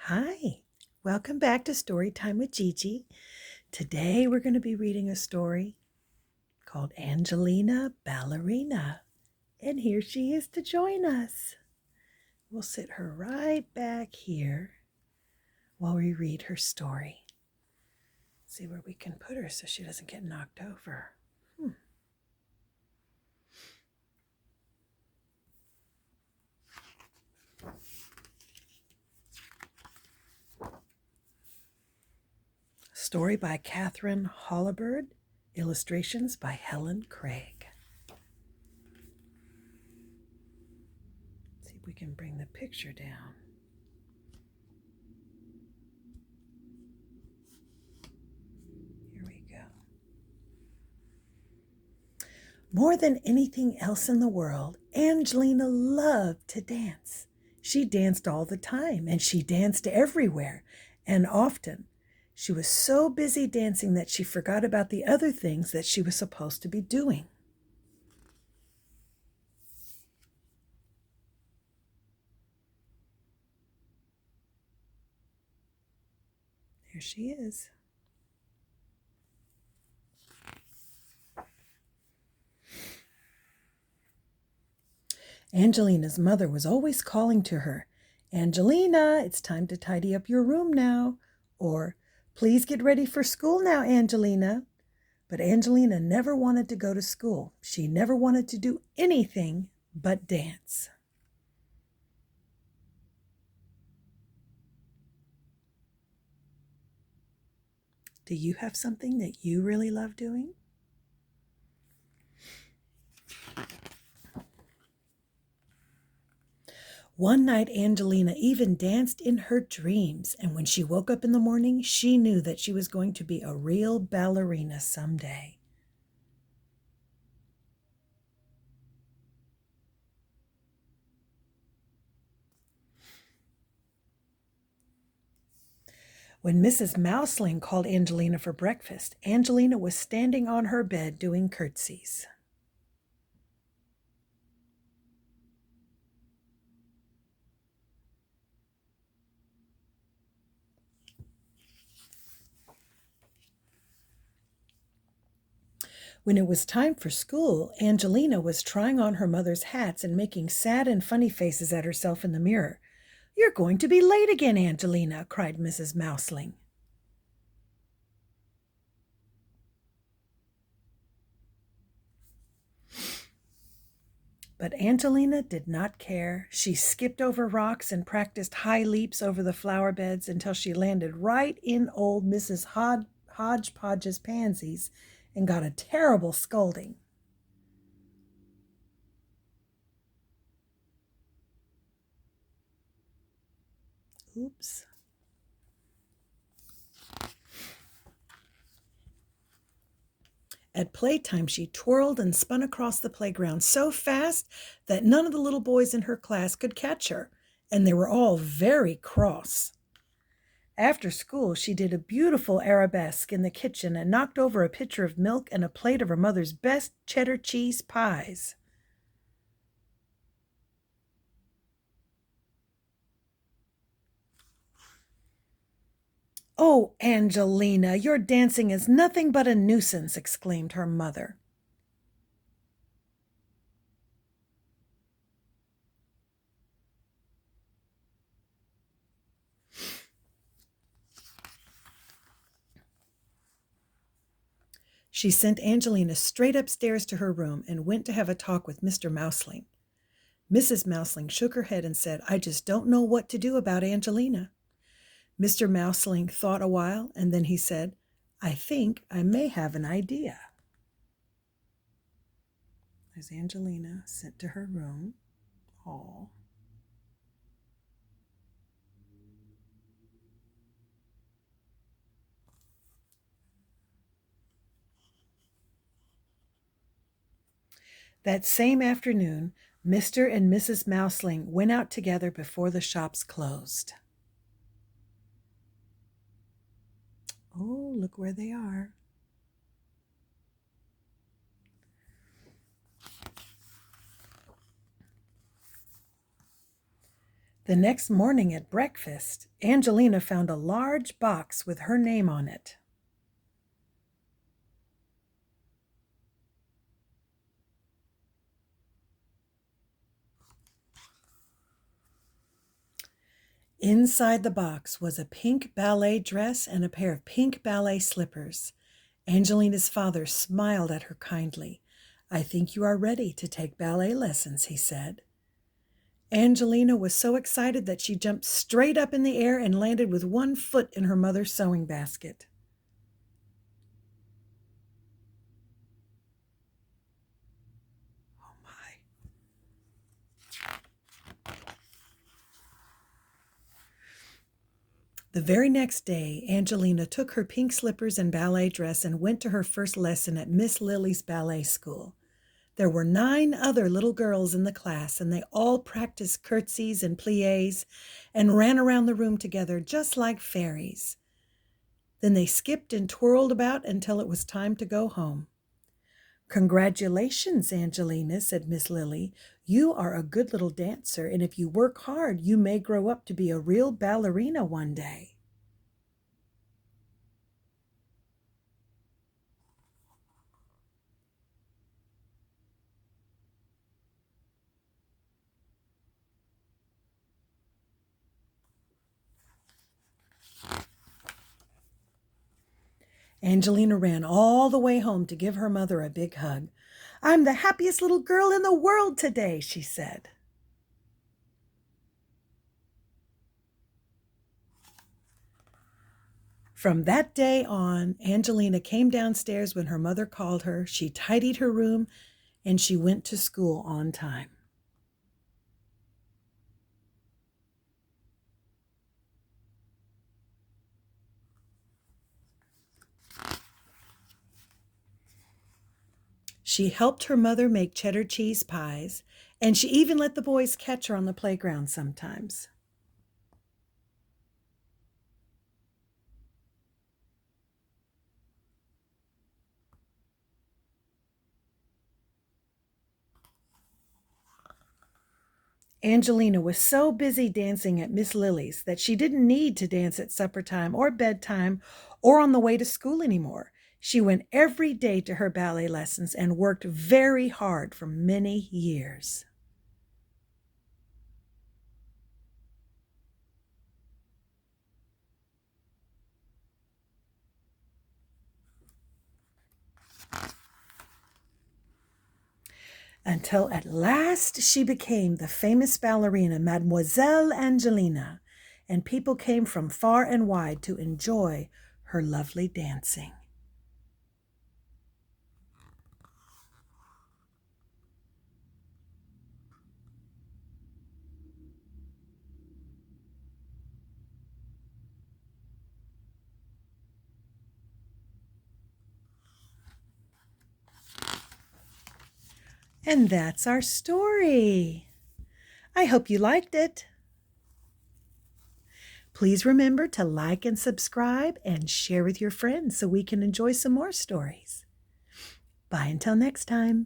Hi, welcome back to Storytime with Gigi. Today we're going to be reading a story called Angelina Ballerina. And here she is to join us. We'll sit her right back here while we read her story. See where we can put her so she doesn't get knocked over. Story by Catherine Hollibird. Illustrations by Helen Craig. See if we can bring the picture down. Here we go. More than anything else in the world, Angelina loved to dance. She danced all the time, and she danced everywhere, and often. She was so busy dancing that she forgot about the other things that she was supposed to be doing. There she is. Angelina's mother was always calling to her, "Angelina, it's time to tidy up your room now," or "Please get ready for school now, Angelina." But Angelina never wanted to go to school. She never wanted to do anything but dance. Do you have something that you really love doing? One night, Angelina even danced in her dreams, and when she woke up in the morning, she knew that she was going to be a real ballerina someday. When Mrs. Mouseling called Angelina for breakfast, Angelina was standing on her bed doing curtsies. When it was time for school, Angelina was trying on her mother's hats and making sad and funny faces at herself in the mirror. "You're going to be late again, Angelina," cried Mrs. Mouseling. But Angelina did not care. She skipped over rocks and practiced high leaps over the flower beds until she landed right in old Mrs. Hodgepodge's pansies and got a terrible scolding. Oops. At playtime, she twirled and spun across the playground so fast that none of the little boys in her class could catch her, and they were all very cross. After school, she did a beautiful arabesque in the kitchen and knocked over a pitcher of milk and a plate of her mother's best cheddar cheese pies. "Oh, Angelina, your dancing is nothing but a nuisance," exclaimed her mother. She sent Angelina straight upstairs to her room and went to have a talk with Mr. Mouseling. Mrs. Mouseling shook her head and said, "I just don't know what to do about Angelina." Mr. Mouseling thought a while, and then he said, "I think I may have an idea." There's Angelina sent to her room. Aw. That same afternoon, Mr. and Mrs. Mouseling went out together before the shops closed. Oh, look where they are. The next morning at breakfast, Angelina found a large box with her name on it. Inside the box was a pink ballet dress and a pair of pink ballet slippers. Angelina's father smiled at her kindly. "I think you are ready to take ballet lessons," he said. Angelina was so excited that she jumped straight up in the air and landed with one foot in her mother's sewing basket. Oh my. The very next day, Angelina took her pink slippers and ballet dress and went to her first lesson at Miss Lily's ballet school. There were 9 other little girls in the class, and they all practiced curtsies and pliés and ran around the room together just like fairies. Then they skipped and twirled about until it was time to go home. "Congratulations, Angelina," said Miss Lily. "You are a good little dancer, and if you work hard, you may grow up to be a real ballerina one day." Angelina ran all the way home to give her mother a big hug. "I'm the happiest little girl in the world today," she said. From that day on, Angelina came downstairs when her mother called her. She tidied her room, and she went to school on time. She helped her mother make cheddar cheese pies, and she even let the boys catch her on the playground sometimes. Angelina was so busy dancing at Miss Lily's that she didn't need to dance at supper time or bedtime or on the way to school anymore. She went every day to her ballet lessons and worked very hard for many years. Until at last she became the famous ballerina Mademoiselle Angelina, and people came from far and wide to enjoy her lovely dancing. And that's our story. I hope you liked it. Please remember to like and subscribe and share with your friends so we can enjoy some more stories. Bye until next time.